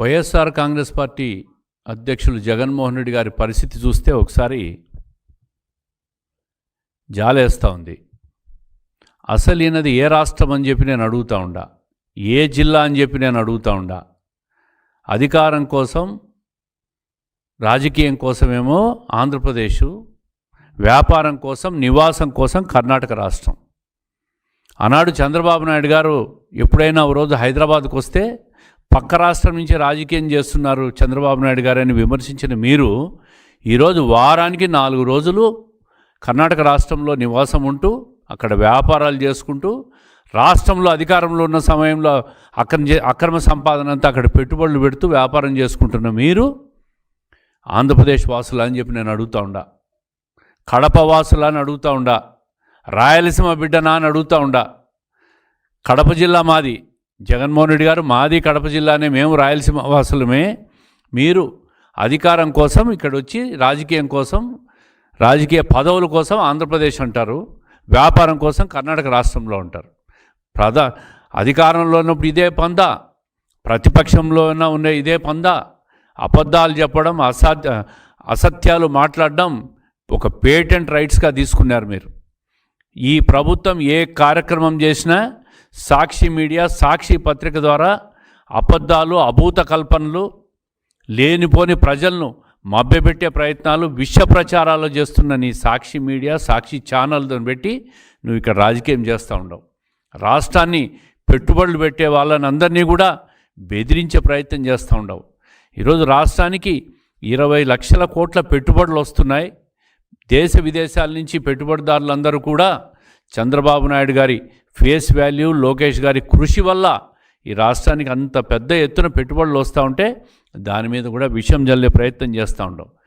YSR Congress party అధ్యక్షులు జగన్మోహన్ రెడ్డి గారి పరిస్థితి చూస్తే ఒకసారి జాలేస్తూ ఉంది. అసలు ఈయనది ఏ రాష్ట్రం అని చెప్పి నేను అడుగుతూ ఉండా, ఏ జిల్లా అని చెప్పి నేను అడుగుతూ ఉండా. అధికారం కోసం, రాజకీయం కోసమేమో ఆంధ్రప్రదేశ్, వ్యాపారం కోసం, నివాసం కోసం కర్ణాటక రాష్ట్రం. ఆనాడు చంద్రబాబు నాయుడు గారు ఎప్పుడైనా ఓ రోజు హైదరాబాద్కు వస్తే పక్క రాష్ట్రం నుంచి రాజకీయం చేస్తున్నారు చంద్రబాబు నాయుడు గారని విమర్శించిన మీరు ఈరోజు వారానికి 4 రోజులు కర్ణాటక రాష్ట్రంలో నివాసం ఉంటూ అక్కడ వ్యాపారాలు చేసుకుంటూ రాష్ట్రంలో అధికారంలో ఉన్న సమయంలో అక్రమ సంపాదన అంతా అక్కడ పెట్టుబడులు పెడుతూ వ్యాపారం చేసుకుంటున్న మీరు ఆంధ్రప్రదేశ్ వాసులా అని చెప్పి నేను అడుగుతూ ఉండా, కడప వాసులా అని అడుగుతూ ఉండా, రాయలసీమ బిడ్డనా అని అడుగుతూ ఉండా. కడప జిల్లా మాది, జగన్మోహన్ రెడ్డి గారు మాది కడప జిల్లానే, మేము రాయలసీమ వాసులమే. మీరు అధికారం కోసం ఇక్కడ వచ్చి రాజకీయం కోసం, రాజకీయ పదవుల కోసం ఆంధ్రప్రదేశ్ అంటారు, వ్యాపారం కోసం కర్ణాటక రాష్ట్రంలో ఉంటారు. అధికారంలో ఉన్నప్పుడు ఇదే పందా, ప్రతిపక్షంలో ఉన్న ఇదే పందా. అబద్ధాలు చెప్పడం, అసత్యాలు మాట్లాడడం ఒక పేటెంట్ రైట్స్గా తీసుకున్నారు మీరు. ఈ ప్రభుత్వం ఏ కార్యక్రమం చేసినా సాక్షి మీడియా, సాక్షి పత్రిక ద్వారా అబద్ధాలు, అభూత కల్పనలు, లేనిపోని ప్రజలను మభ్యపెట్టే ప్రయత్నాలు, విష ప్రచారాలు చేస్తున్న నీ సాక్షి మీడియా, సాక్షి ఛానల్తో పెట్టి నువ్వు ఇక్కడ రాజకీయం చేస్తూ ఉండవు. రాష్ట్రాన్ని పెట్టుబడులు పెట్టే వాళ్ళని అందరినీ కూడా బెదిరించే ప్రయత్నం చేస్తూ ఉండవు. ఈరోజు రాష్ట్రానికి 20 లక్షల కోట్ల పెట్టుబడులు వస్తున్నాయి. దేశ విదేశాల నుంచి పెట్టుబడిదారులందరూ కూడా చంద్రబాబు నాయుడు గారి ఫేస్ వాల్యూ, లోకేష్ గారి కృషి వల్ల ఈ రాష్ట్రానికి అంత పెద్ద ఎత్తున పెట్టుబడులు వస్తూ ఉంటే దాని మీద కూడా విషం జల్లే ప్రయత్నం చేస్తూ ఉండవు.